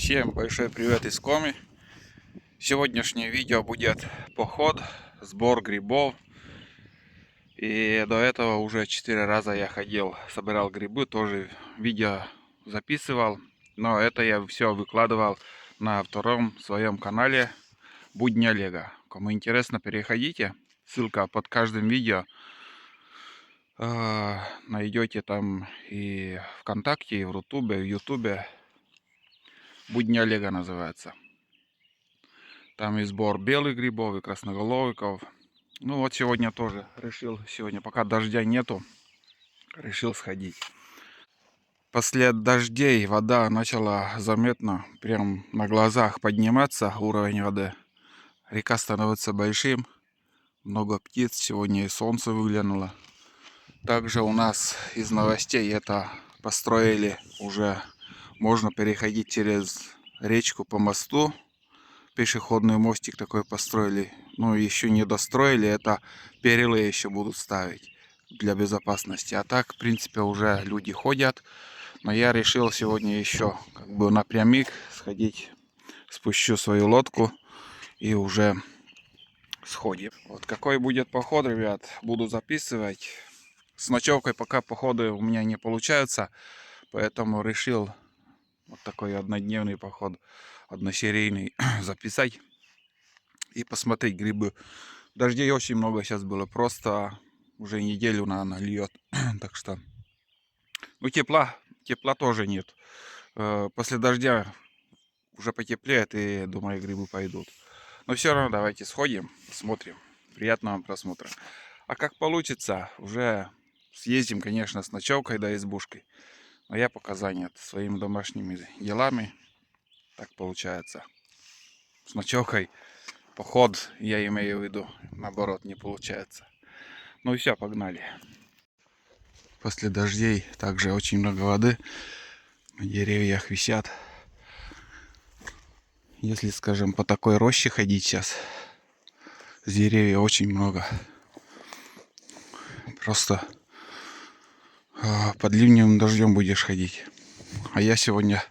Всем большой привет из Коми. Сегодняшнее видео будет поход, сбор грибов. И до этого уже 4 раза я ходил, собирал грибы, тоже видео записывал. Но это я все выкладывал на втором своем канале Будни Олега. Кому интересно, переходите. Ссылка под каждым видео. Найдете там и ВКонтакте, и в Рутубе, и в Ютубе. Будни Олега называется. Там и сбор белых грибов, и красноголовиков. Ну вот сегодня тоже решил, пока дождя нету, решил сходить. После дождей вода начала заметно, прям на глазах подниматься, уровень воды. Река становится большим, много птиц, сегодня и солнце выглянуло. Также у нас из новостей это построили уже, можно переходить через речку по мосту. Пешеходный мостик такой построили. Ну, еще не достроили, это перила еще будут ставить для безопасности. А так, в принципе, уже люди ходят. Но я решил сегодня еще как бы напрямик сходить, спущу свою лодку и уже сходим. Вот какой будет поход, ребят, буду записывать. С ночевкой пока походы у меня не получаются, поэтому решил вот такой однодневный поход, односерийный записать и посмотреть грибы. Дождей очень много сейчас было, просто уже неделю, наверное, льет. Так что, ну, тепла тоже нет. После дождя уже потеплеет, и, думаю, грибы пойдут. Но все равно давайте сходим, посмотрим. Приятного вам просмотра. А как получится, уже съездим, конечно, с ночевкой до избушки. Но я пока занят своими домашними делами. Так получается. С ночевкой поход, я имею в виду, наоборот, не получается. Ну и все, погнали. После дождей также очень много воды. На деревьях висят. Если, скажем, по такой роще ходить сейчас, с деревьев очень много. Просто под ливневым дождем будешь ходить. А я сегодня,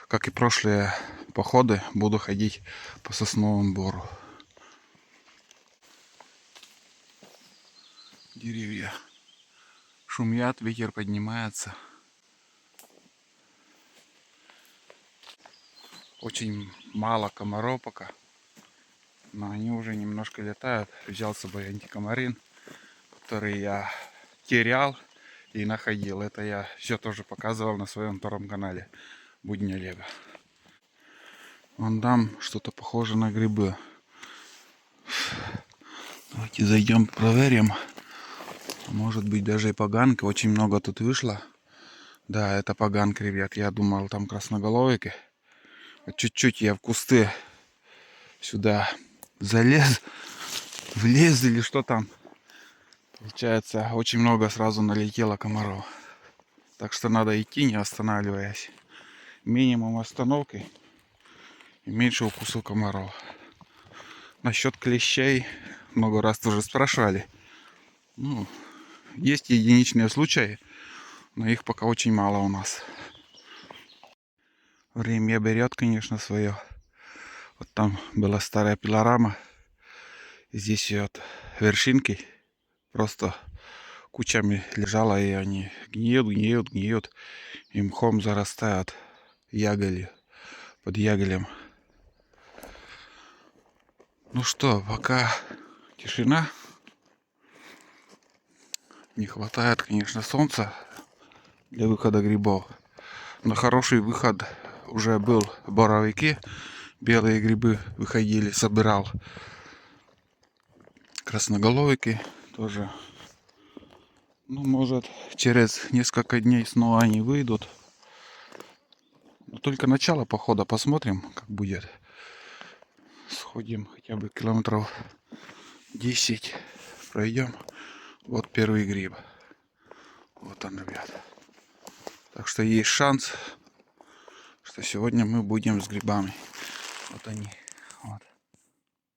как и прошлые походы, буду ходить по сосновому бору. Деревья шумят, ветер поднимается. Очень мало комаров пока, но они уже немножко летают. Взял с собой антикомарин, который я терял и находил. Это я все тоже показывал на своем втором канале Будни Олега. Вон там что-то похоже на грибы. Давайте зайдем, проверим. Может быть, даже и поганка. Очень много тут вышло. Да, это поганка, ребят. Я думал, там красноголовики. Чуть-чуть я в кусты сюда залез, влез или что там. Получается, очень много сразу налетело комаров. Так что надо идти, не останавливаясь. Минимум остановки и меньше укусов комаров. Насчет клещей много раз тоже спрашивали. Ну, есть единичные случаи, но их пока очень мало у нас. Время берет, конечно, свое. Вот там была старая пилорама. Здесь вот вершинки просто кучами лежала, и они гниют. И мхом зарастают яголи, под ягелем. Ну что, пока тишина. Не хватает, конечно, солнца для выхода грибов. Но хороший выход уже был в боровике. Белые грибы выходили, собирал. Красноголовики тоже. Ну, может, через несколько дней снова они выйдут. Но только начало похода, посмотрим, как будет. Сходим хотя бы километров 10. Пройдем. Вот первый гриб. Вот он, ребят. Так что есть шанс, что сегодня мы будем с грибами. Вот они. Вот.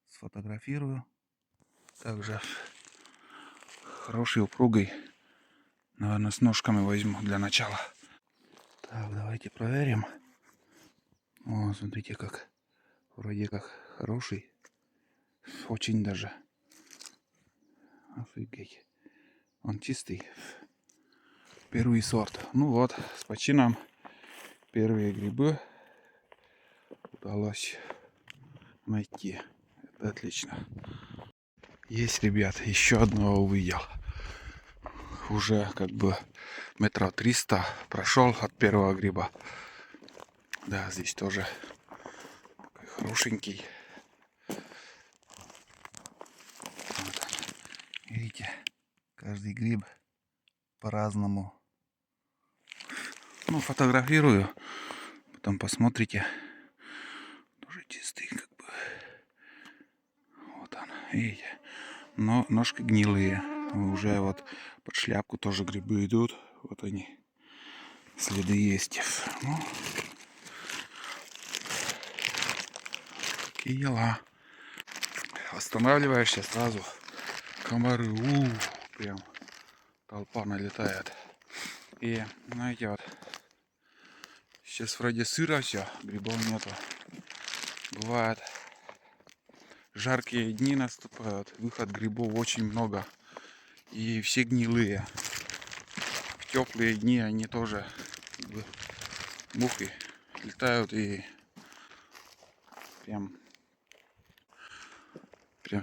Сфотографирую. Также хороший, упругий. Наверное, с ножками возьму для начала. Так, давайте проверим. О, смотрите, как вроде как хороший. Очень даже. Офигеть. Он чистый. Первый сорт. Ну вот, с почином первые грибы удалось найти. Это отлично. Есть, ребят, еще одного увидел. Уже как бы метров 300 прошел от первого гриба. Да, здесь тоже такой хорошенький. Вот. Видите, каждый гриб по-разному. Ну, фотографирую, потом посмотрите. Тоже чистый, как бы. Вот он, видите. Но ножки гнилые. Уже вот под шляпку тоже грибы идут. Вот они. Следы есть. Ну, такие дела. Останавливаешься сразу. Комары. Прям толпа налетает. И, знаете, вот сейчас вроде сыро все, грибов нету. Бывает, жаркие дни наступают, выход грибов очень много. И все гнилые. В теплые дни они тоже, как бы, мухи летают и прям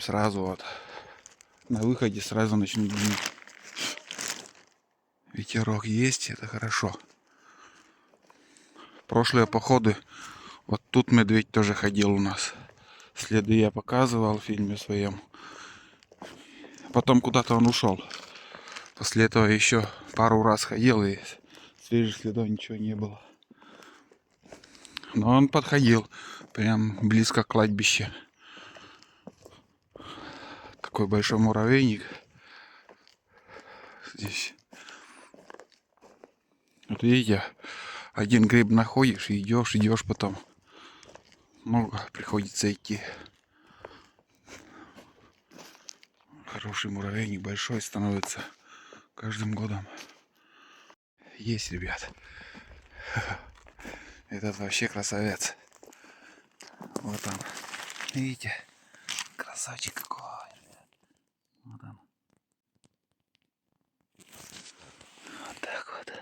сразу вот на выходе сразу начнут гнить. Ветерок есть, это хорошо. Прошлые походы, вот тут медведь тоже ходил у нас. Следы я показывал в фильме своем. Потом куда-то он ушел. После этого еще пару раз ходил, и свежих следов ничего не было. Но он подходил прям близко к кладбищу. Такой большой муравейник здесь. Вот видите, один гриб находишь и идешь потом. Много приходится идти. Хороший муравейник, большой становится каждым годом. Есть, ребят. Этот вообще красавец. Вот он. Видите? Красавчик какой. Вот он. Вот так вот.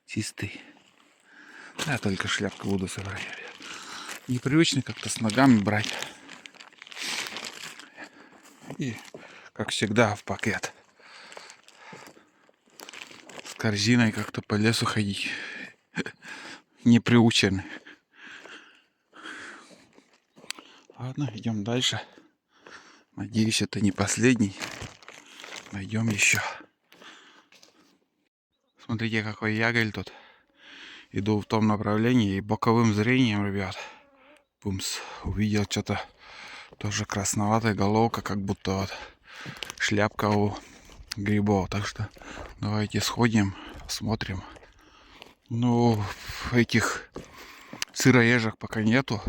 Чистый. Я только шляпку буду собрать. Непривычно как-то с ногами брать. И, как всегда, в пакет. С корзиной как-то по лесу ходить. Не приучены. Ладно, идем дальше. Надеюсь, это не последний. Найдем еще. Смотрите, какой ягель тут. Иду в том направлении и боковым зрением, ребят, бумс, увидел что-то тоже красноватая головка, как будто вот шляпка у грибов. Так что давайте сходим, смотрим. Ну, этих сыроежек пока нету.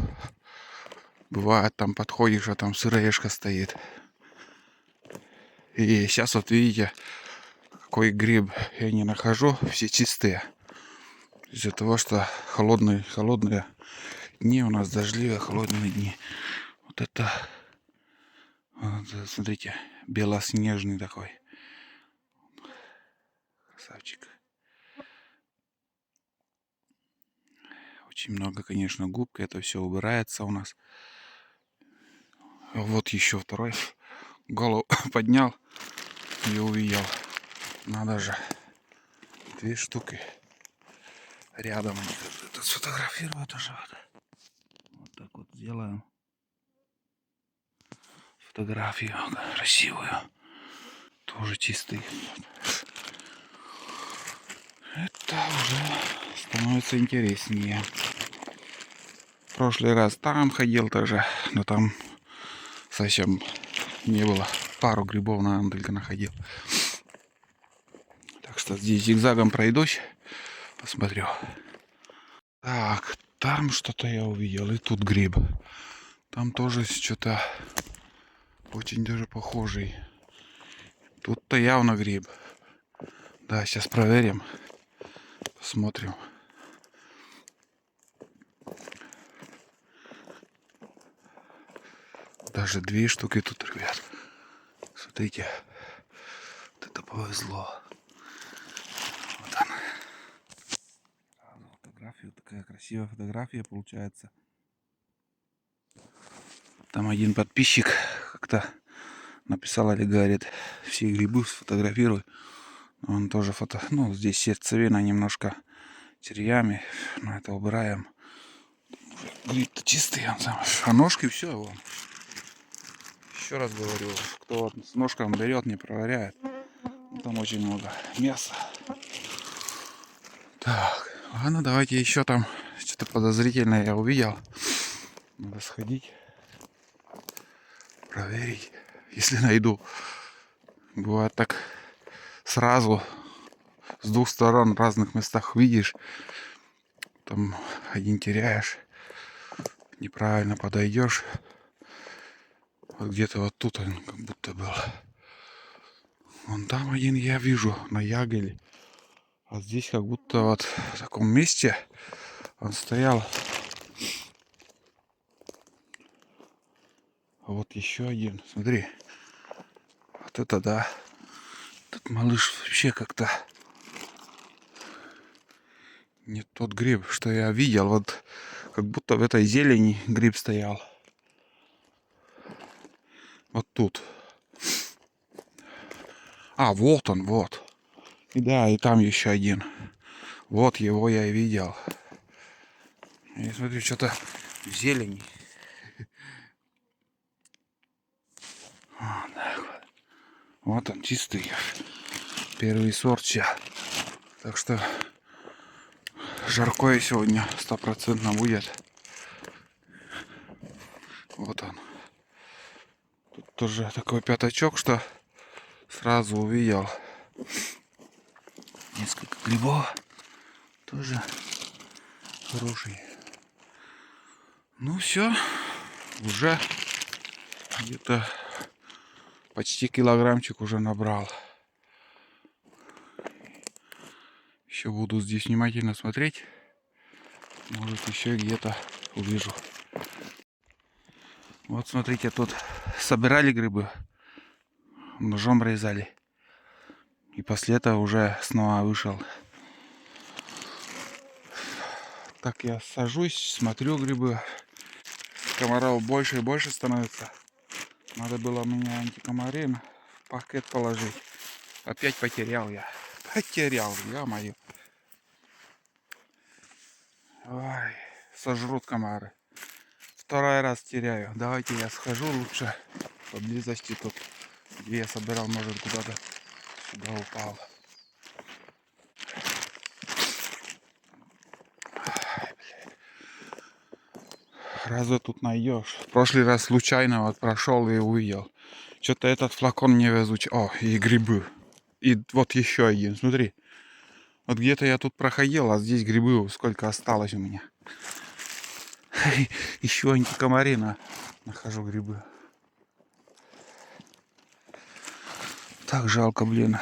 Бывает, там подходишь, а там сыроежка стоит. И сейчас вот видите, какой гриб я не нахожу, все чистые. Из-за того, что холодные дни у нас, дождливые, холодные дни. Вот это, вот, смотрите, белоснежный такой. Красавчик. Очень много, конечно, губка, это все убирается у нас. Вот еще второй. Голову поднял и увидел. Надо же. 2 штуки. Рядом они как-то сфотографируют уже. Вот так вот сделаем. Фотографию красивую. Тоже чистый. Это уже становится интереснее. В прошлый раз там ходил тоже, но там совсем не было. Пару грибов, наверное, только находил. Так что здесь зигзагом пройдусь, посмотрю. Так, там что-то я увидел, и тут гриб. Там тоже что-то очень даже похожий. Тут-то явно гриб. Да, сейчас проверим. Посмотрим. даже 2 штуки тут, ребят. Смотрите, вот это повезло. Вот она. Фотография, такая красивая фотография получается. Там один подписчик как-то написал или говорит, все грибы сфотографируй. Он тоже ну, здесь сердцевина немножко червями, но это убираем. Гриб-то чистый, он сам. А ножки все, вон. Еще раз говорю, кто вот с ножками берет, не проверяет. Там очень много мяса. Так, ладно, давайте еще там что-то подозрительное я увидел. Надо сходить, проверить, если найду. Бывает так сразу с двух сторон в разных местах видишь, там один теряешь, неправильно подойдешь. Вот где-то вот тут он как будто был. Вон там один я вижу на ягеле. А здесь как будто вот в таком месте он стоял. А вот еще один, смотри. Вот это да. Этот малыш вообще как-то не тот гриб, что я видел. Вот как будто в этой зелени гриб стоял. Вот тут. А, вот он, вот. И да, и там еще один. Вот его я и видел. И смотрю, что-то в зелени. Вот он, чистый. Первый сорт сейчас. Так что жаркое сегодня 100% будет. Вот он. Тут тоже такой пятачок, что сразу увидел несколько грибов. Тоже хороший. Ну все, уже где-то почти килограммчик уже набрал. Еще буду здесь внимательно смотреть. Может, еще где-то увижу. Вот смотрите, тут собирали грибы, ножом резали. И после этого уже снова вышел. Так я сажусь, смотрю грибы. Комаров больше и больше становится. Надо было мне антикомарин в пакет положить. Опять потерял я. Потерял, ё-моё. Ой, сожрут комары. Второй раз теряю. Давайте я схожу лучше. Поблизости тут, где я собирал, может, куда-то сюда упал. Разве тут найдешь? В прошлый раз случайно вот прошел и увидел. Что-то этот флакон не везучий. О, и грибы. И вот еще один, смотри. Вот где-то я тут проходил, а здесь грибы сколько осталось у меня. Еще антикомарина. Нахожу грибы. Так жалко, блин.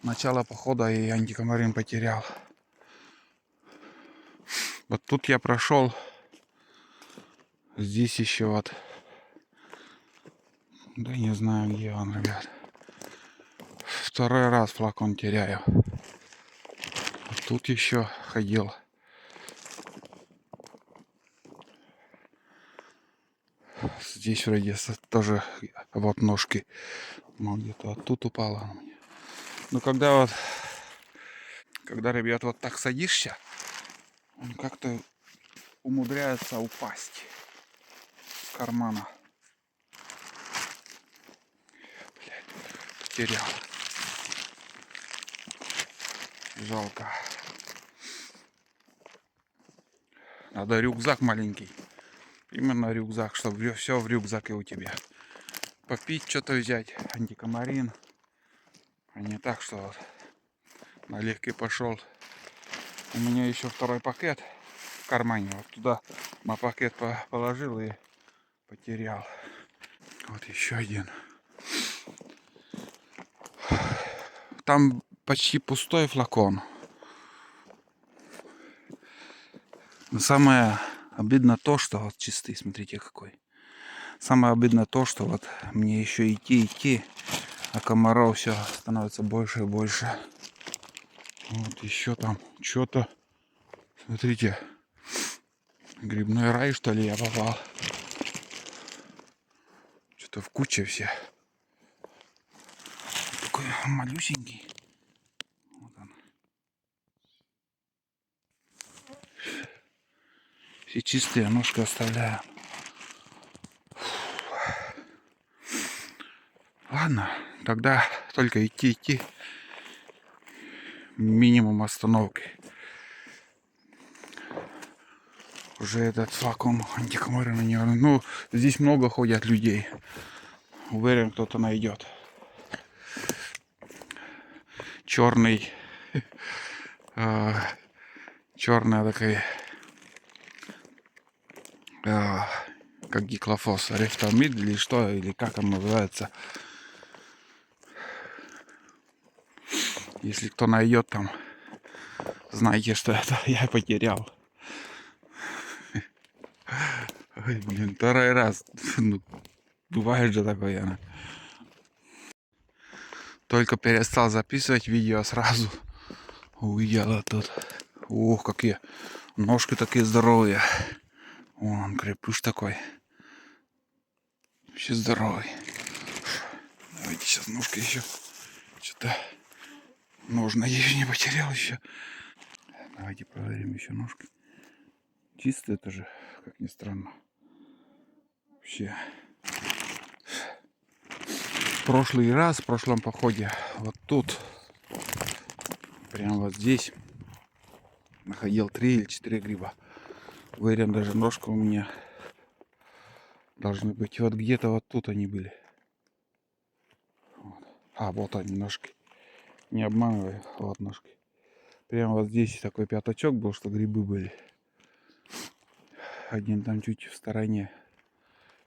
Начало похода и антикомарин потерял. Вот тут я прошел. Здесь еще вот. Да не знаю, где он, ребят. Второй раз флакон теряю. Тут еще ходил. Здесь вроде тоже вот ножки. Ну, где-то тут упала. Ну, когда ребят, вот так садишься, он как-то умудряется упасть с кармана. Блядь, потерял. Жалко. Надо рюкзак маленький. Именно рюкзак, чтобы все в рюкзаке у тебя. Попить что-то взять, антикомарин. А не так, что вот налегке пошел. У меня еще второй пакет в кармане. Вот туда на пакет положил и потерял. Вот еще один. Там почти пустой флакон. Но самое обидно то, что вот чистый, смотрите какой. Самое обидное то, что вот мне еще идти, а комаров все становится больше и больше. Вот еще там что-то. Смотрите, грибной рай, что ли, я попал. Что-то в куче все. Такой малюсенький. Вот он. Все чистые, ножки оставляю. Ладно, тогда только идти. Минимум остановки. Уже этот флакон антикомарина не... Ну, здесь много ходят людей. Уверен, кто-то найдет. Черный. Черная такая. Как гиклофос. Рефтамид или что, или как он называется. Если кто найдет там, знаете, что это я потерял. Ой, блин, второй раз. Ну, бывает же такое. Только перестал записывать видео, сразу увидела тут. Ух, какие ножки такие здоровые. Вон, крепыш такой. Вообще здоровый. Давайте сейчас ножка еще. Что-то ножна не потерял еще. Давайте проверим еще ножки. Чистые тоже, как ни странно. Вообще. В прошлый раз, в прошлом походе, вот тут, прямо вот здесь, находил 3 или 4 гриба. Уверен, даже ножка у меня должны быть. Вот где-то вот тут они были. Вот. А, вот они, ножки. Не обманывай, вот ножки. Прямо вот здесь такой пятачок был, что грибы были. Один там чуть в стороне.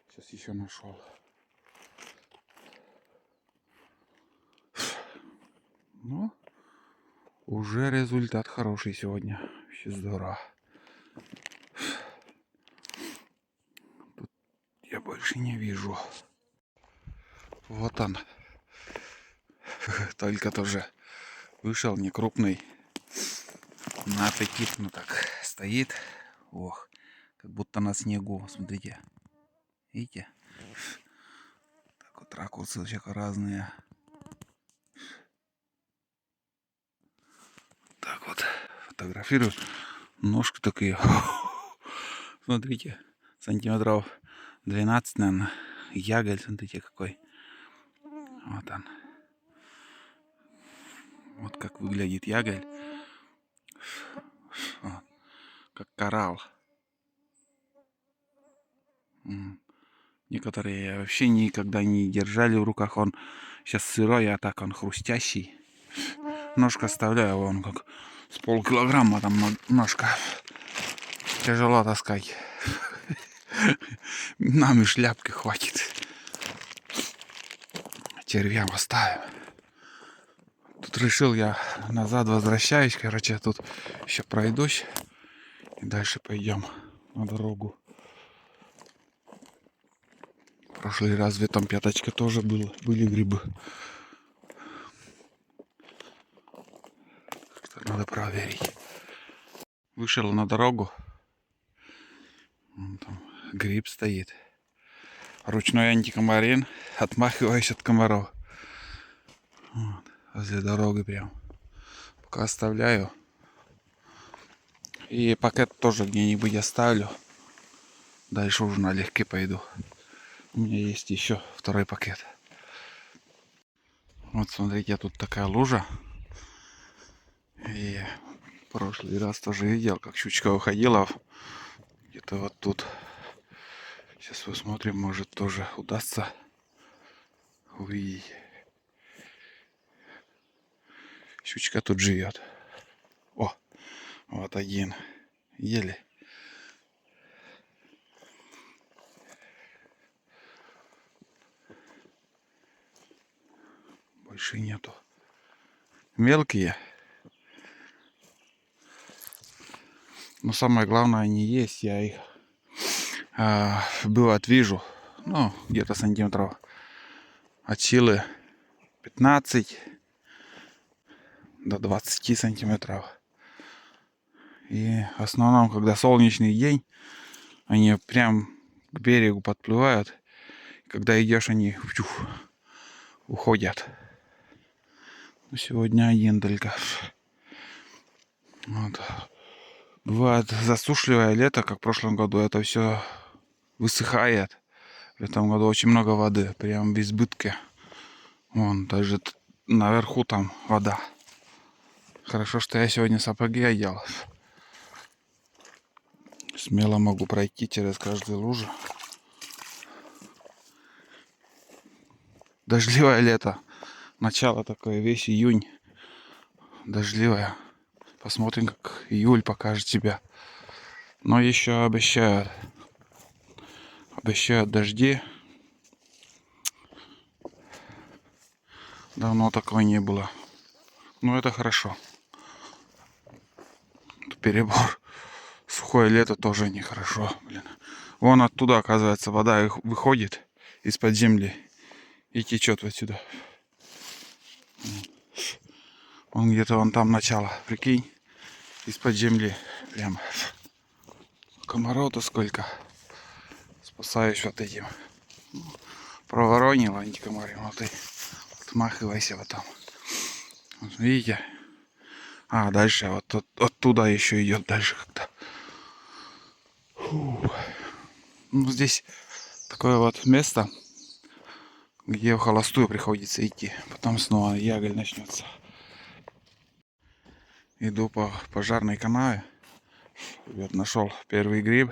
Сейчас еще нашел. Ну, уже результат хороший сегодня. Вообще здорово. Тут я больше не вижу. Вот он. Только тоже вышел, не крупный. На аппетит, ну так, стоит. Ох, как будто на снегу. Смотрите. Видите? Так вот ракурсы вообще разные. Так вот, фотографирую. Ножки такие. Смотрите, сантиметров 12, наверное. Яголь, смотрите какой. Вот он. Вот как выглядит яголь. Вот. Как коралл. Некоторые вообще никогда не держали в руках. Он сейчас сырой, а так он хрустящий. Ножка оставляю, вон как с полкилограмма там ножка. Тяжело таскать. Нам и шляпки хватит. Червям оставим. Тут решил я назад возвращаюсь. Короче, тут еще пройдусь. И дальше пойдем на дорогу. В прошлый раз в этом пятачке тоже были грибы. Надо проверить. Вышел на дорогу. Вон там гриб стоит. Ручной антикомарин. Отмахиваюсь от комаров. Вот, возле дороги прям. Пока оставляю. И пакет тоже где-нибудь оставлю. Дальше уже налегке пойду. У меня есть еще второй пакет. Вот смотрите, тут такая лужа. И в прошлый раз тоже видел, как щучка уходила. Где-то вот тут. Сейчас посмотрим, может тоже удастся увидеть. Щучка тут живет. О, вот один. Еле. Больше нету. Мелкие. Но самое главное, они есть. Я их бывает вижу. Ну, где-то сантиметров от силы 15 до 20 сантиметров. И в основном, когда солнечный день, они прям к берегу подплывают. Когда идешь, они уходят. Сегодня один только. Вот. Бывает засушливое лето, как в прошлом году. Это все высыхает. В этом году очень много воды. Прям в избытке. Вон, даже наверху там вода. Хорошо, что я сегодня сапоги одел. Смело могу пройти через каждую лужу. Дождливое лето. Начало такое, весь июнь. Дождливое. Посмотрим, как июль покажет себя. Но еще обещают дожди. Давно такого не было. Но это хорошо. Перебор. Сухое лето тоже нехорошо. Блин. Вон оттуда, оказывается, вода выходит из-под земли и течет вот сюда. Вон где-то вон там начало. Прикинь. Из-под земли. Прям. Комаров-то сколько. Спасаюсь вот этим. Проворонил антикомарин. Вот и отмахивайся вот там. Вот, видите? А, дальше вот оттуда еще идет дальше как-то. Ну, здесь такое вот место, где в холостую приходится идти. Потом снова яголь начнется. Иду по пожарной канаве. Вот нашел первый гриб.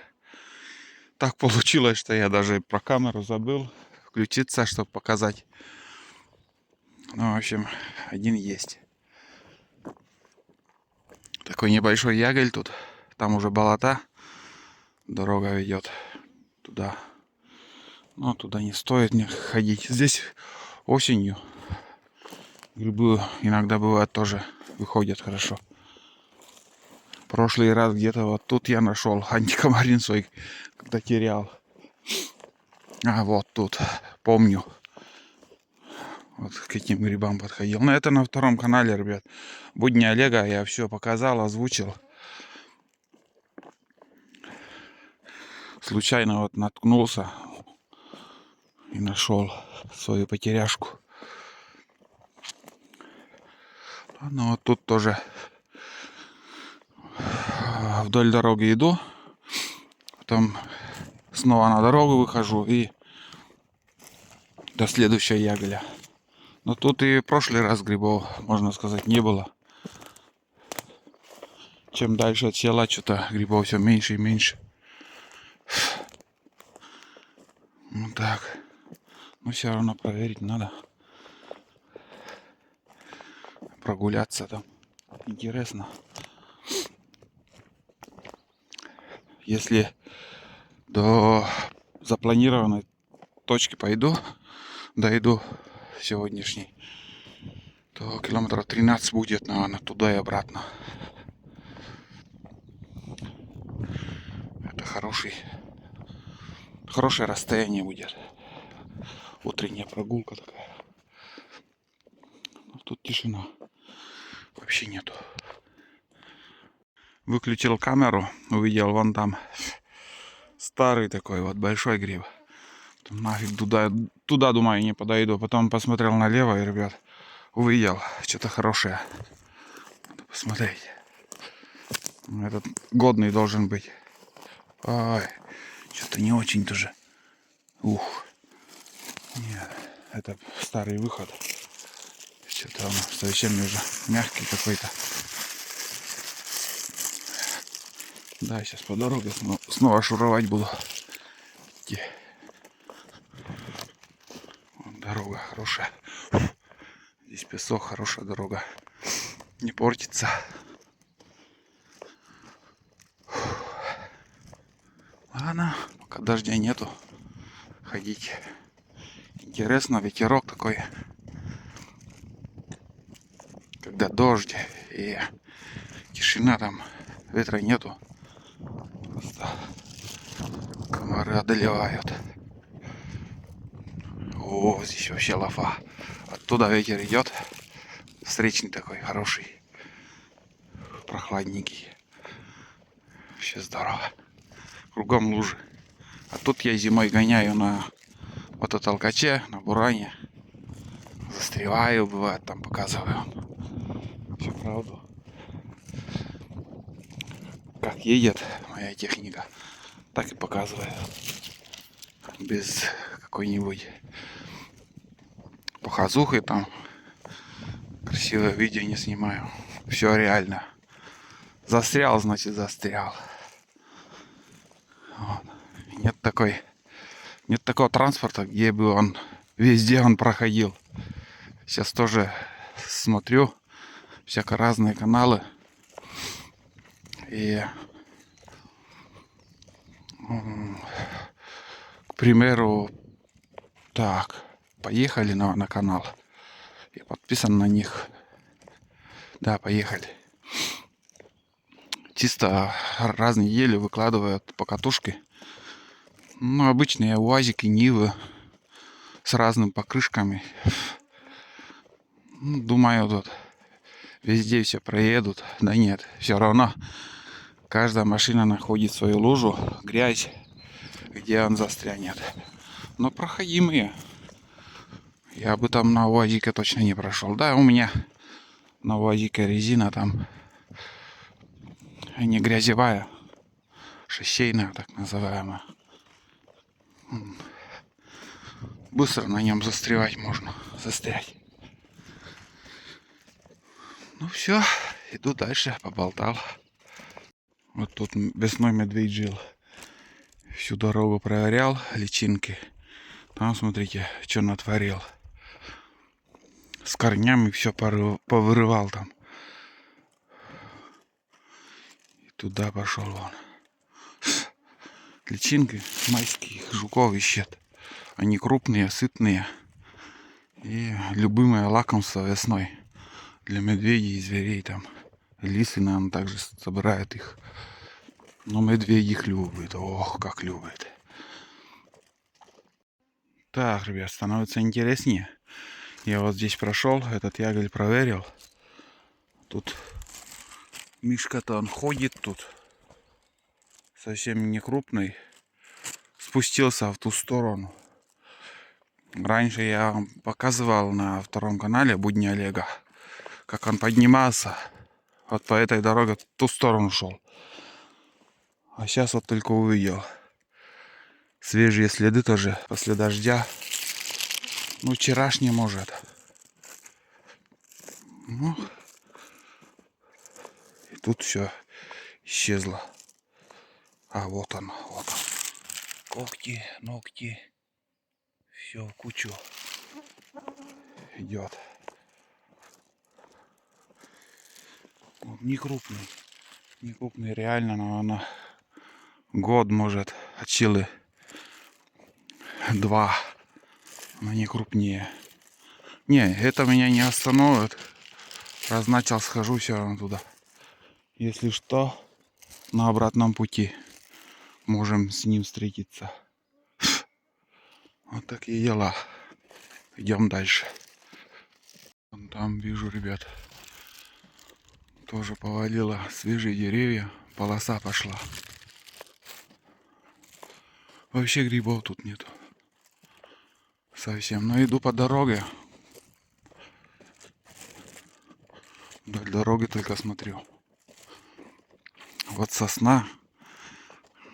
Так получилось, что я даже про камеру забыл включиться, чтобы показать. Ну, в общем, один есть. Такой небольшой яголь тут. Там уже болота. Дорога ведет туда. Но туда не стоит мне ходить. Здесь осенью грибы иногда бывают тоже выходят хорошо. Прошлый раз где-то вот тут я нашел антикомарин свой, когда терял. А вот тут, помню. Вот к этим грибам подходил. Но это на втором канале, ребят. Будни Олега, я все показал, озвучил. Случайно вот наткнулся и нашел свою потеряшку. Ну вот тут тоже вдоль дороги иду. Потом снова на дорогу выхожу и до следующего яголя. Но тут и в прошлый раз грибов, можно сказать, не было. Чем дальше от села, что-то грибов все меньше и меньше. Ну так. Но все равно проверить надо. Прогуляться там. Интересно. Если до запланированной точки дойду сегодняшней, то километров 13 будет, наверное, туда и обратно. Это хорошее расстояние будет. Утренняя прогулка такая. Но тут тишина. Вообще нету. Выключил камеру, увидел вон там старый такой вот большой гриб. Нафиг туда, думаю, не подойду. Потом посмотрел налево и, ребят, увидел что-то хорошее. Надо посмотреть. Этот годный должен быть. Ой, что-то не очень тоже. Ух. Нет, это старый выход. Что-то он совсем уже мягкий какой-то. Да, сейчас по дороге снова шуровать буду. Вон дорога хорошая. Здесь песок, хорошая дорога. Не портится. Ладно, пока дождя нету. Ходить интересно, ветерок такой. Когда дождь и тишина, там ветра нету. Просто комары одолевают. О, здесь вообще лафа. Оттуда ветер идет. Встречный такой, хороший. Прохладненький. Вообще здорово. Кругом лужи. А тут я зимой гоняю на мототолкаче, на буране. Застреваю, бывает, там показываю. Всю правду. Как едет моя техника, так и показываю. Без какой-нибудь показухи там. Красивое видео не снимаю. Все реально. Застрял, значит застрял. Вот. Нет такого транспорта, где бы он везде он проходил. Сейчас тоже смотрю всяко разные каналы. И, к примеру, так, поехали на канал. Я подписан на них. Да, поехали. Чисто разные ели выкладывают покатушки. Ну, обычные УАЗики, Нивы с разными покрышками. Ну, думаю, тут везде все проедут. Да нет, все равно каждая машина находит свою лужу, грязь, где он застрянет. Но проходимые. Я бы там на УАЗике точно не прошел. Да, у меня на УАЗике резина там не грязевая, шоссейная, так называемая. Быстро на нем застревать можно, застрять. Ну все, иду дальше, поболтал. Вот тут весной медведь жил. Всю дорогу проверял личинки. Там, смотрите, что натворил. С корнями все повырывал там. И туда пошел он. Личинки майских жуков ищет. Они крупные, сытные. И любимое лакомство весной. Для медведей и зверей там. Лисы, наверное, также собирают их. Но медведь их любит. Ох, как любит. Так, ребят, становится интереснее. Я вот здесь прошел, этот ягель проверил. Тут мишка-то он ходит тут. Совсем не крупный. Спустился в ту сторону. Раньше я вам показывал на втором канале Будни Олега, как он поднимался. Вот по этой дороге в ту сторону шел. А сейчас вот только увидел. Свежие следы тоже после дождя. Ну, вчерашний может. Ну, и тут все исчезло. А вот он, вот он. Когти, ногти. Все в кучу идет. Вот, не крупный. Не крупный, реально, наверное, год может от силы 2. Но не крупнее. Не, это меня не остановит. Раз начал, схожу все равно туда. Если что, на обратном пути можем с ним встретиться. Вот такие дела. Идем дальше. Вон там вижу, ребят, тоже повалило свежие деревья. Полоса пошла. Вообще грибов тут нету. Совсем. Но иду по дороге. Вдоль дороги только смотрю. Вот сосна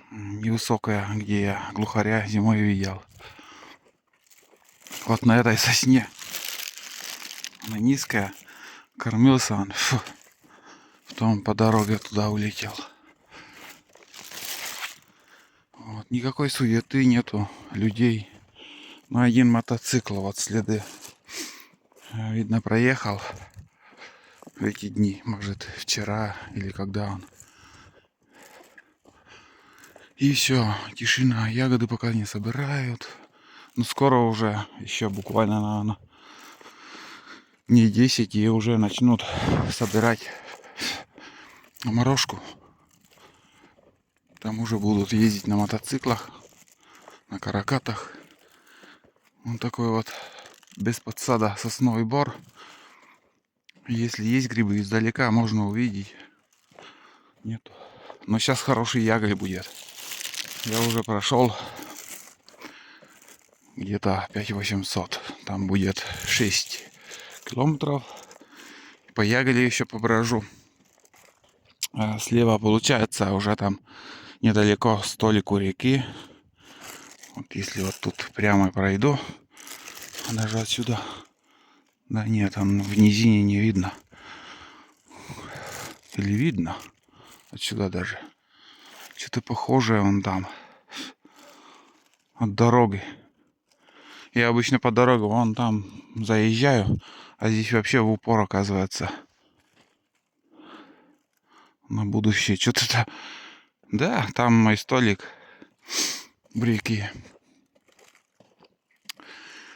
невысокая, где я глухаря зимой видел. Вот на этой сосне. Она низкая. Кормился он. Фу. Потом по дороге туда улетел. Вот. Никакой суеты нету. Людей. Ну, один мотоцикл. Вот следы. Видно, проехал в эти дни. Может, вчера или когда он. И все. Тишина. Ягоды пока не собирают. Ну, скоро уже. Еще буквально, наверное, дней 10 и уже начнут собирать морожку. Там уже будут ездить на мотоциклах, на каракатах. Вот такой вот без подсада сосновый бор. Если есть грибы издалека, можно увидеть. Нету. Но сейчас хороший ягель будет. Я уже прошел где-то 5800. Там будет 6 километров. По ягеле еще поброжу. А слева получается уже там недалеко столик у реки. Вот если вот тут прямо пройду, даже отсюда. Да нет, там в низине не видно. Или видно? Отсюда даже. Что-то похожее вон там. От дороги. Я обычно по дороге вон там заезжаю, а здесь вообще в упор оказывается. На будущее. Что-то. Да, там мой столик в реке.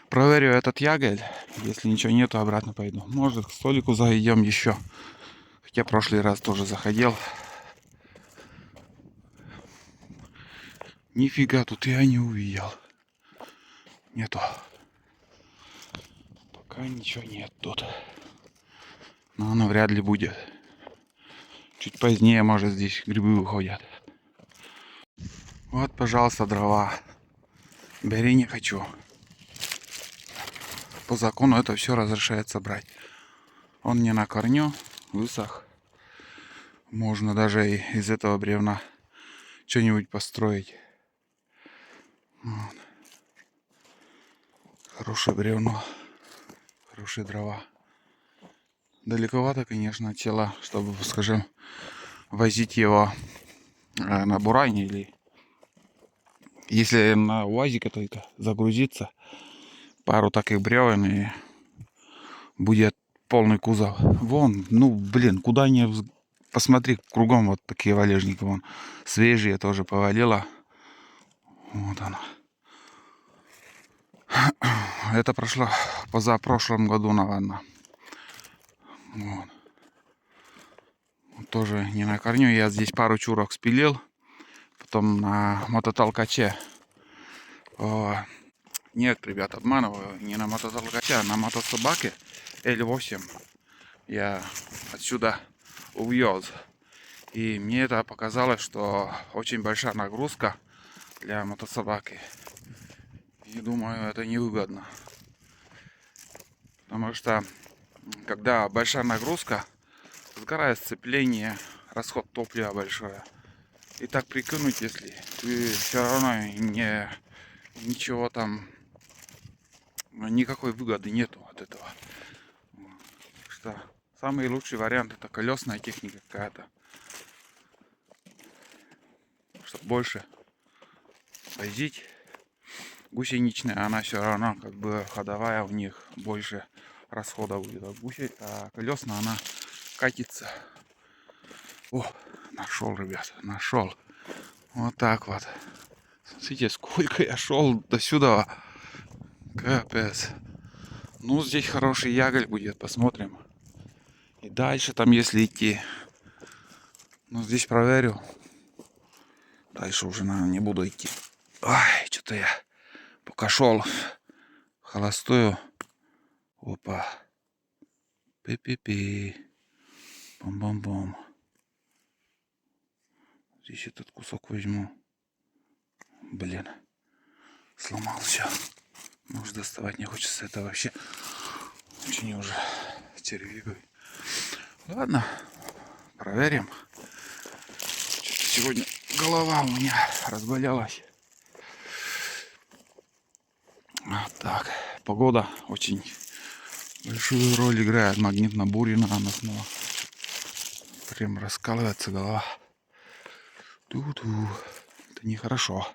Проверю этот ягель. Если ничего нету, обратно пойду. Может, к столику зайдем еще. Хотя прошлый раз тоже заходил. Нифига тут я не увидел. Нету. Пока ничего нет тут. Но оно вряд ли будет. Чуть позднее, может, здесь грибы выходят. Вот, пожалуйста, дрова. Бери, не хочу. По закону это все разрешается брать. Он не на корню, высох. Можно даже из этого бревна что-нибудь построить. Вот. Хорошее бревно. Хорошие дрова. Далековато, конечно, от села, чтобы, скажем, возить его на буране или если на УАЗике только загрузиться пару таких бревен и будет полный кузов. Вон, ну блин, куда не посмотри, кругом вот такие валежники, вон свежие тоже повалило. Вот оно. Это прошло позапрошлом году, наверное. Вот. Тоже не на корню. Я здесь пару чурок спилил. Потом на мототолкаче. Нет, ребят, обманываю. Не на мототолкаче, а на мотособаке L8. Я отсюда увез. И мне это показалось, что очень большая нагрузка для мотособаки. И думаю, это невыгодно. Потому что когда большая нагрузка, сгорает сцепление, расход топлива большой. И так прикинуть, если ты все равно ничего там, никакой выгоды нету от этого. Что самый лучший вариант это колесная техника какая-то. Чтобы больше возить. Гусеничная, она все равно как бы ходовая, у них больше расхода будет. А колесная она катится. О, нашел, ребят, нашел. Вот так вот. Смотрите, сколько я шел до сюда. Капец. Ну, здесь хороший ягель будет, посмотрим. И дальше там, если идти. Ну, здесь проверю. Дальше уже, наверное, не буду идти. Ай, что-то я пока шел холостую. Опа. Пи-пи-пи. Бом-бом-бом. Здесь этот кусок возьму. Блин. Сломал все. Может, доставать не хочется. Это вообще очень уже червивый. Ладно. Проверим. Что-то сегодня голова у меня разболелась. Вот так. Погода очень большую роль играет. Магнитно-буря она снова. Прям раскалывается голова. Ту-ту. Это нехорошо.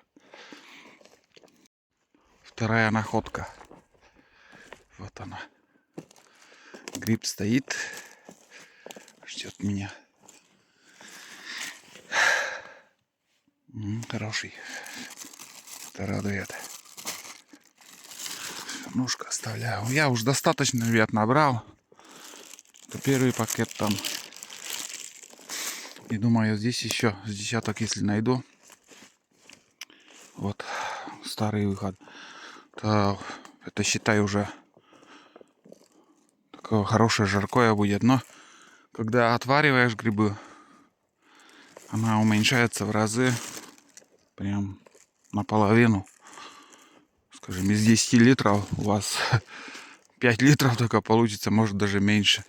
Вторая находка. Вот она. Гриб стоит. Ждет меня. Хороший. Это радует. Ножка оставляю. Я уж достаточно, ребят, набрал. Это первый пакет там. И думаю, здесь еще с десяток, если найду. Вот старый выход. То Это, считай, уже такое хорошее жаркое будет. Но когда отвариваешь грибы, она уменьшается в разы. Прям наполовину. Скажем, из 10 литров у вас 5 литров только получится, может даже меньше.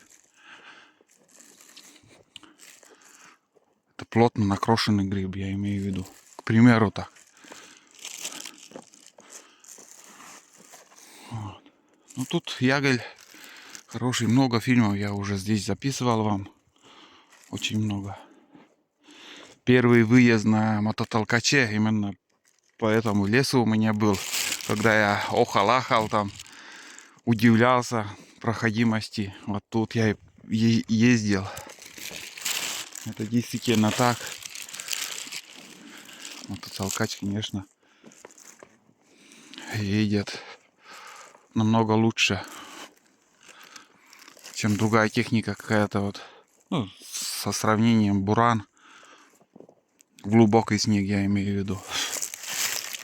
Это плотно накрошенный гриб, я имею в виду. К примеру, так. Вот. Ну тут Ягель хороший, много фильмов я уже здесь записывал вам. Очень много. Первый выезд на мототолкаче именно по этому лесу у меня был. Когда я охал-ахал там, удивлялся проходимости. Вот тут я ездил. Это действительно так. Мототолкач, конечно, едет намного лучше, чем другая техника какая-то вот. Ну, со сравнением буран. Глубокий снег, я имею в виду.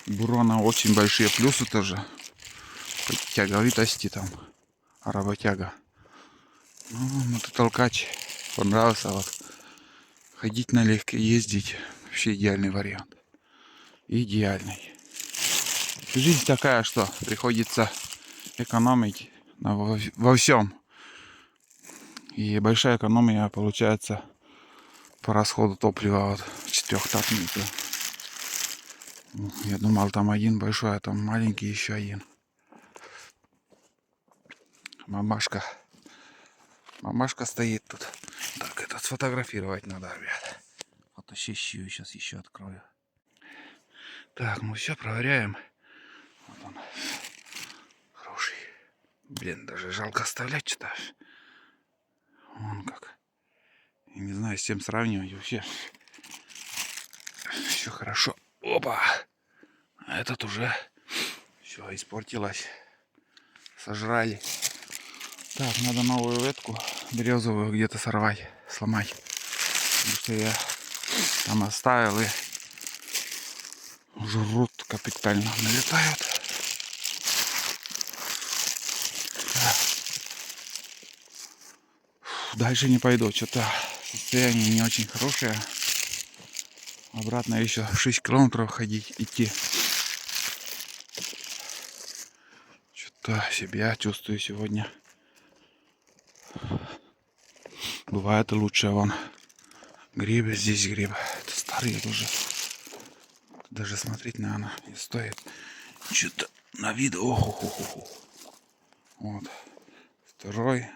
Бурана очень большие плюсы тоже. По тяговитости там. Работяга. Ну, мототолкач понравился. Вот. Ходить налегке, ездить. Вообще идеальный вариант. Идеальный. Жизнь такая, что приходится экономить во всем. И большая экономия получается по расходу топлива от четырехтактника. Я думал, там один большой, а там маленький еще один. Мамашка. Мамашка стоит тут. Так, это сфотографировать надо, ребят. Фотосессию сейчас еще открою. Так, ну все, проверяем. Вот он. Хороший. Блин, даже жалко оставлять что-то. Вон как. Я не знаю, с чем сравнивать вообще. Все хорошо. Опа! А этот уже все испортилось. Сожрали. Так, надо новую ветку березовую где-то сорвать, сломать. Потому что я там оставил и жрут капитально, налетают. Дальше не пойду, что-то состояние не очень хорошее. Обратно еще 6 километров ходить, идти. Что-то себя чувствую сегодня. Бывает и лучше. Вон грибы, здесь грибы. Это старые тоже. Даже смотреть, наверное, не стоит. Что-то на вид. Ох. Вот. Второй.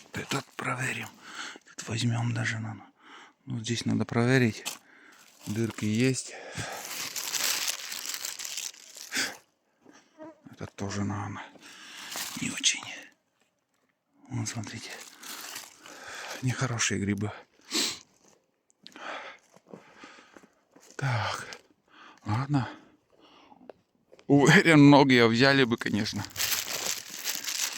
Вот этот проверим. Тут возьмем даже, наверное. Ну, здесь надо проверить. Дырки есть. Этот тоже, наверное, не очень. Вот, смотрите. Нехорошие грибы. Так. Ладно. Уверен, многие взяли бы, конечно.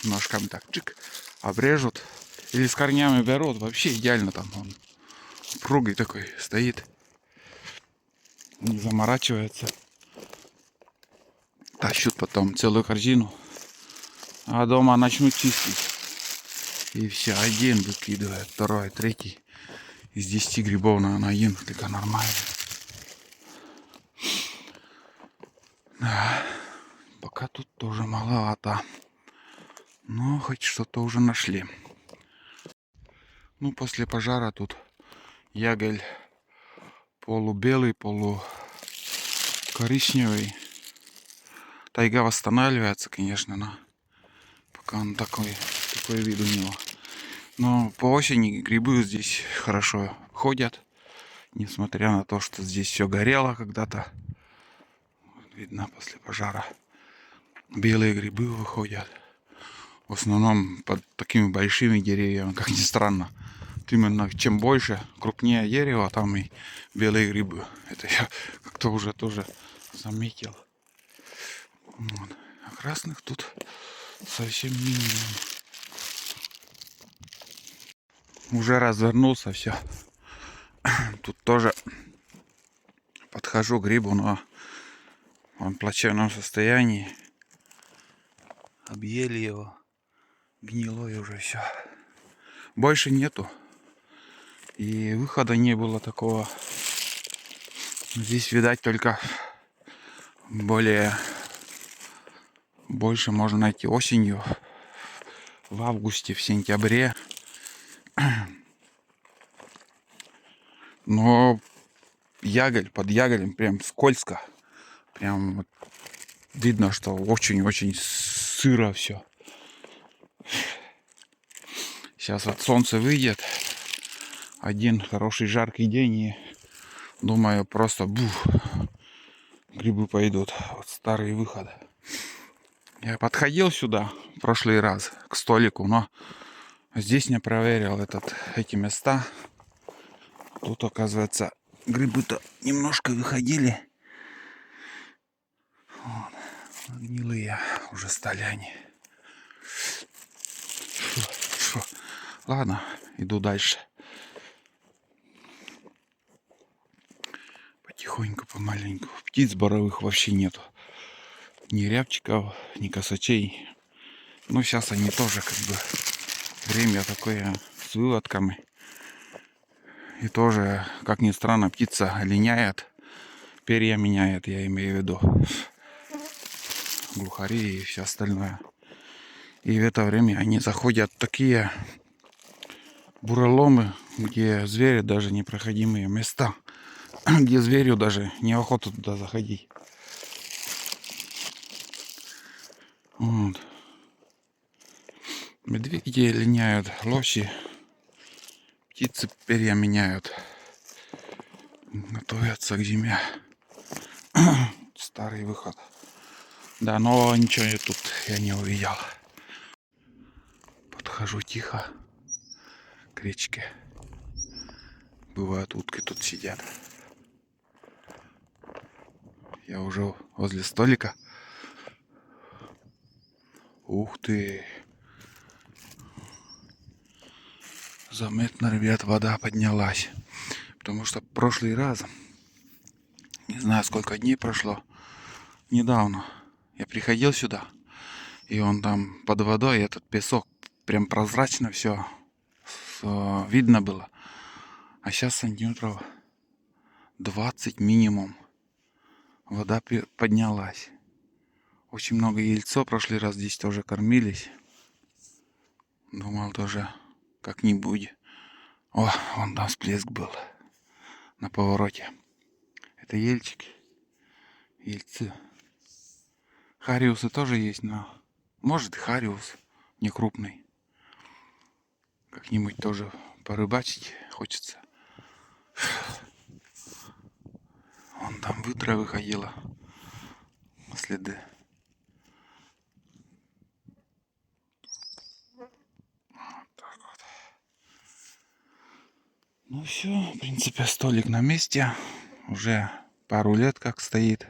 Ножками так чик, обрежут. Или с корнями берут. Вообще идеально там. Он упругий такой стоит. Не заморачивается. Тащут потом целую корзину. А дома начнут чистить. И все, один выкидывает, второй, третий. Из 10 грибов на один, только нормально. Да. Пока тут тоже маловато. Но хоть что-то уже нашли. Ну, после пожара тут ягель полубелый, полукоричневый. Тайга восстанавливается, конечно, но пока он такой вид у него. Но по осени грибы здесь хорошо ходят. Несмотря на то, что здесь все горело когда-то. Видно, после пожара белые грибы выходят. В основном под такими большими деревьями, как ни странно. Именно чем больше, крупнее дерево, там и белые грибы. Это я как-то уже тоже заметил. Вот. А красных тут совсем минимум. Уже развернулся, все. Тут тоже подхожу к грибу, но он в плачевном состоянии. Объели его. Гнилое уже все. Больше нету. И выхода не было такого. Здесь, видать, только больше можно найти осенью, в августе, в сентябре. Но под яголем прям скользко. Прям вот видно, что очень-очень сыро все. Сейчас вот солнце выйдет. Один хороший жаркий день, и думаю, просто грибы пойдут. Вот старый выход. Я подходил сюда в прошлый раз к столику, но здесь не проверил эти места. Тут, оказывается, грибы-то немножко выходили. Вот. Гнилые уже стали они. Фу. Ладно, иду дальше. Потихоньку, помаленьку. Птиц боровых вообще нету. Ни рябчиков, ни косачей. Ну, сейчас они тоже как бы время такое с выводками. И тоже, как ни странно, птица линяет. Перья меняет, я имею в виду. Глухари и все остальное. И в это время они заходят в такие буреломы, где звери даже непроходимые места. Где зверю даже неохота туда заходить. Вот. Медведи линяют, лоси, птицы перья меняют, готовятся к зиме. Старый выход. Да, но ничего тут я не увидел. Подхожу тихо к речке. Бывают, утки тут сидят. Я уже возле столика. Ух ты! Заметно, ребят, вода поднялась. Потому что в прошлый раз, не знаю, сколько дней прошло, недавно я приходил сюда, и он там под водой, этот песок прям прозрачно все видно было. А сейчас сантиметров 20 минимум. Вода поднялась. Очень много яйцо в прошлый раз здесь тоже кормились. Думал тоже как-нибудь. О, вон там всплеск был на повороте. Это ельчики. Ельцы. Хариусы тоже есть, но может хариус не крупный. Как-нибудь тоже порыбачить хочется. Вон там выдра выходила. Следы. Вот так вот. Ну все, в принципе, столик на месте. Уже пару лет как стоит.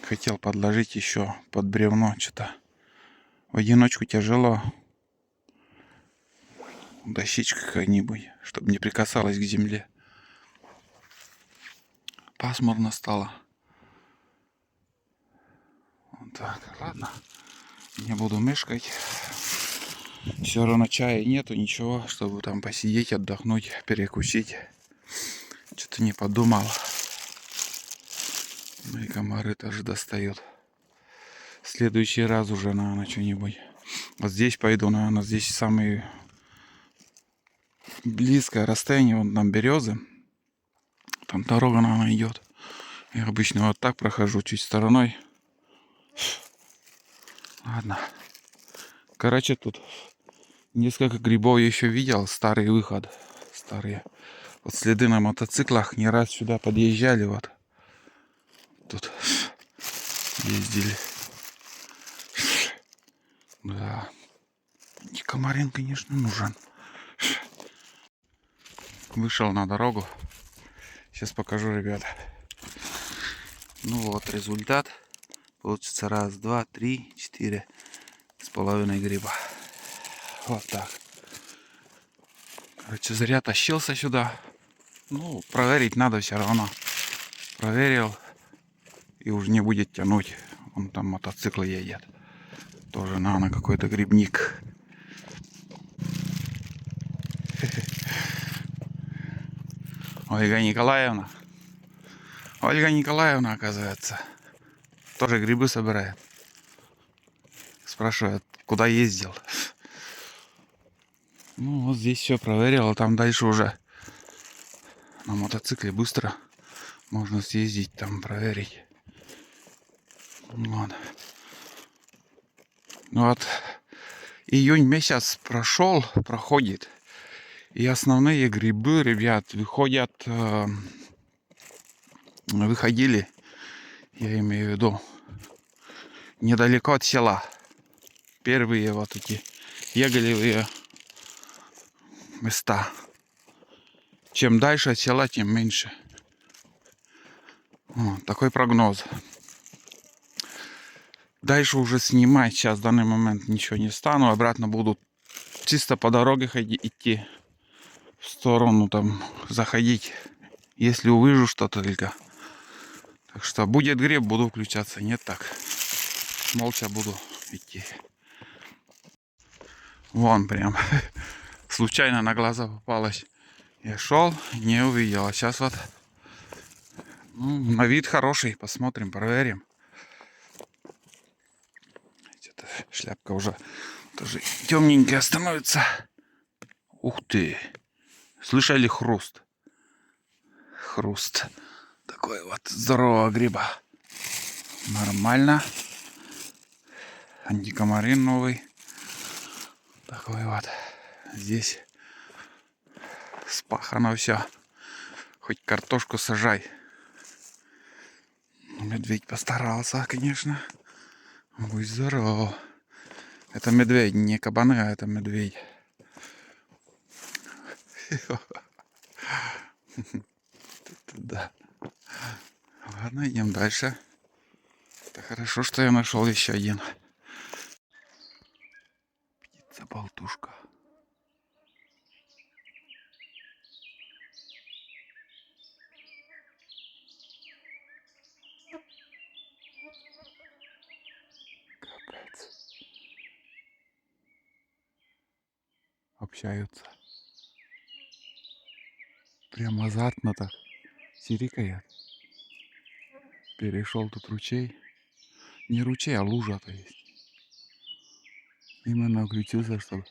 Хотел подложить еще под бревно что-то. В одиночку тяжело. Дощечка какая-нибудь, чтобы не прикасалась к земле. Пасмурно стало. Вот так, ладно. Не буду мешкать. Все равно чая нету, ничего, чтобы там посидеть, отдохнуть, перекусить. Что-то не подумал. Ну и комары тоже достают. В следующий раз уже, наверное, что-нибудь. Вот здесь пойду, наверное, здесь самое близкое расстояние, вон там березы. Там дорога, наверное, идет. Я обычно вот так прохожу, чуть стороной. Ладно. Короче, тут несколько грибов я еще видел. Старый выход. Старые. Вот следы на мотоциклах не раз сюда подъезжали. Вот. Тут ездили. Да. И комарин, конечно, нужен. Вышел на дорогу. Сейчас покажу, ребята. Ну вот результат. Получится раз, два, три, 4,5 гриба. Вот так. Короче, зря тащился сюда. Ну, проверить надо все равно. Проверил. И уже не будет тянуть. Вон там мотоциклы едет. Тоже, наверное, какой-то грибник. Ольга Николаевна. Ольга Николаевна, оказывается, тоже грибы собирает. Спрашивает, куда ездил. Ну, вот здесь все проверил, а там дальше уже на мотоцикле быстро можно съездить, там проверить. Вот. Ну вот, июнь месяц проходит. И основные грибы, ребят, выходили, я имею в виду, недалеко от села. Первые вот эти ягелевые места. Чем дальше от села, тем меньше. Вот, такой прогноз. Дальше уже снимать сейчас в данный момент ничего не стану. Обратно буду чисто по дороге идти. В сторону там заходить. Если увижу что-то только. Так что будет гриб, буду включаться. Нет, так. Молча буду идти. Вон прям. Случайно на глаза попалась. Я шел, не увидел. А сейчас вот на вид хороший. Посмотрим, проверим. Эта шляпка уже тоже темненькая становится. Ух ты. Слышали хруст? Хруст. Такой вот здорового гриба. Нормально. Антикомарин новый. Такой вот. Здесь спахано все. Хоть картошку сажай. Медведь постарался, конечно. Будь здоров. Это медведь, не кабаны, а это медведь. Да. Ладно, идем дальше. Это хорошо, что я нашел еще один. Птица-болтушка. Капец. Общаются. Прям азартно так. Сирикает. Перешел тут ручей. Не ручей, а лужа-то есть. Именно включился, чтобы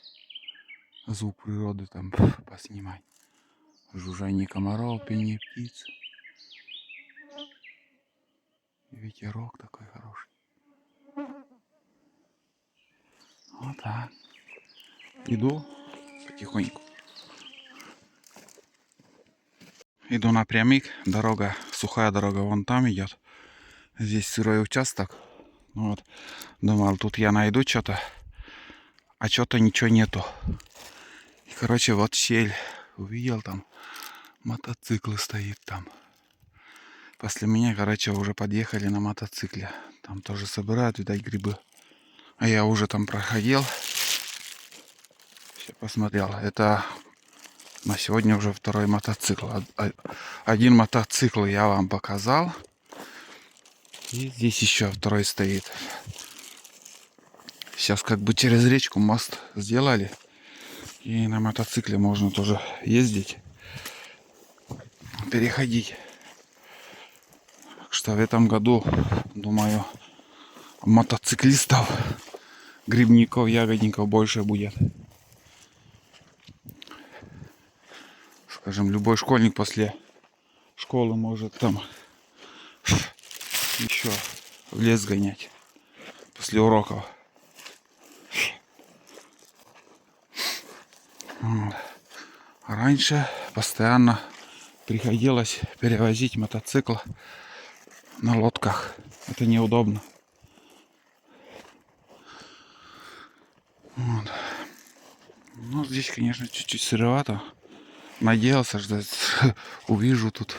звук природы там поснимать. Жужжание комаров, пение птиц. И ветерок такой хороший. Вот так. Иду потихоньку. Иду напрямик. Дорога, сухая дорога вон там идет. Здесь сырой участок. Вот. Думал, тут я найду что-то. А что-то ничего нету. И, короче, вот щель. Увидел там. Мотоциклы стоит там. После меня, короче, уже подъехали на мотоцикле. Там тоже собирают, видать, грибы. А я уже там проходил. Все посмотрел. Это на сегодня уже второй мотоцикл. Один мотоцикл я вам показал. И здесь еще второй стоит. Сейчас как бы через речку мост сделали. И на мотоцикле можно тоже ездить. Переходить. Так что в этом году, думаю, мотоциклистов, грибников, ягодников больше будет. Скажем, любой школьник после школы может там еще в лес гонять после уроков. Раньше постоянно приходилось перевозить мотоцикл на лодках. Это неудобно. Вот. Ну, здесь, конечно, чуть-чуть сыровато. Надеялся, что увижу тут.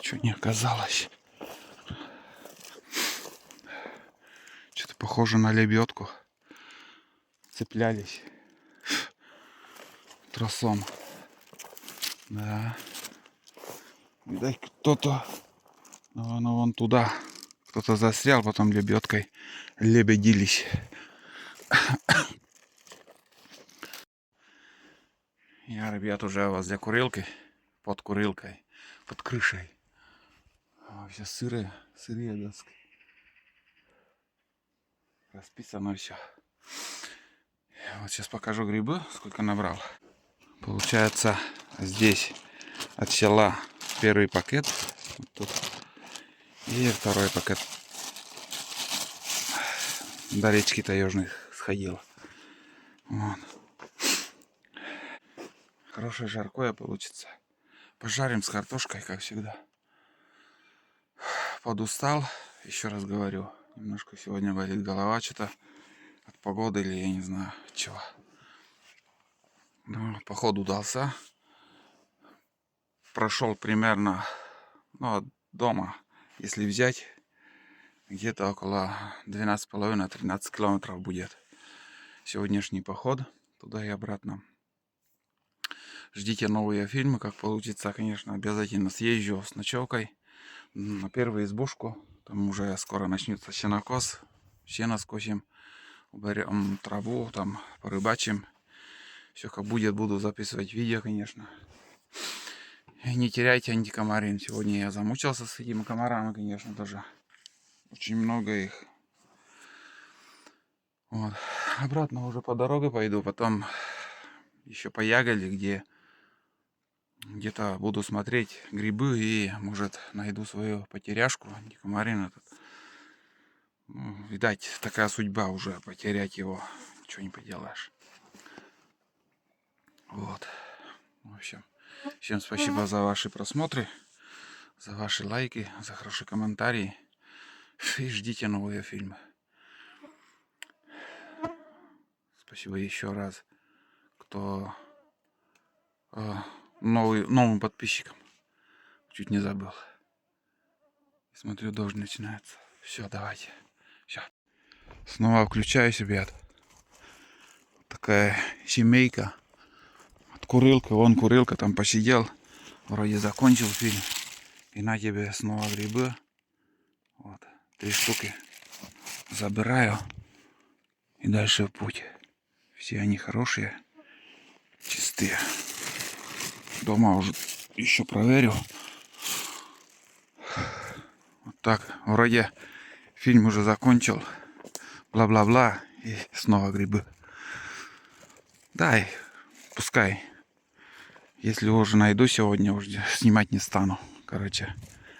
Что не оказалось. Что-то похоже на лебедку. Цеплялись тросом. Да. Видать, кто-то, наверное, вон туда. Кто-то застрял, потом лебедкой лебедились. Я, ребят, уже возле курилки, под курилкой, под крышей. Все сырые доски. Расписано все. Вот сейчас покажу грибы, сколько набрал. Получается, здесь от села первый пакет. Вот тут. И второй пакет. До речки Таежной сходил. Вот. Хорошее жаркое получится. Пожарим с картошкой, как всегда. Подустал, еще раз говорю. Немножко сегодня болит голова, что-то от погоды или я не знаю чего. Ну, походу удался. Прошел примерно, ну, от дома, если взять, где-то около 12,5-13 километров будет сегодняшний поход туда и обратно. Ждите новые фильмы, как получится, конечно, обязательно съезжу с ночевкой на первую избушку. Там уже скоро начнется сенокос, сено скосим, уберем траву, там порыбачим. Все как будет, буду записывать видео, конечно. И не теряйте антикомарин. Сегодня я замучился с этими комарами, конечно, тоже. Очень много их. Вот. Обратно уже по дороге пойду, потом еще по ягоде, где-то буду смотреть грибы и, может, найду свою потеряшку, антикомарин этот. Ну, видать, такая судьба уже, потерять его, ничего не поделаешь. Вот. В общем, всем спасибо за ваши просмотры, за ваши лайки, за хорошие комментарии. И ждите новые фильмы. Спасибо еще раз, кто новым подписчикам. Чуть не забыл. Смотрю, дождь начинается. Все, давайте. Все. Снова включаюсь, ребят. Такая семейка. От курилка. Вон курилка, там посидел. Вроде закончил фильм. И на тебе снова грибы. Вот. 3 штуки. Забираю. И дальше в путь. Все они хорошие. Чистые. Дома уже еще проверю. Вот так. Вроде фильм уже закончил. Бла-бла-бла. И снова грибы. Дай. Пускай. Если уже найду сегодня, уже снимать не стану. Короче,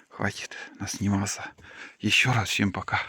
хватит наснимался. Еще раз всем пока.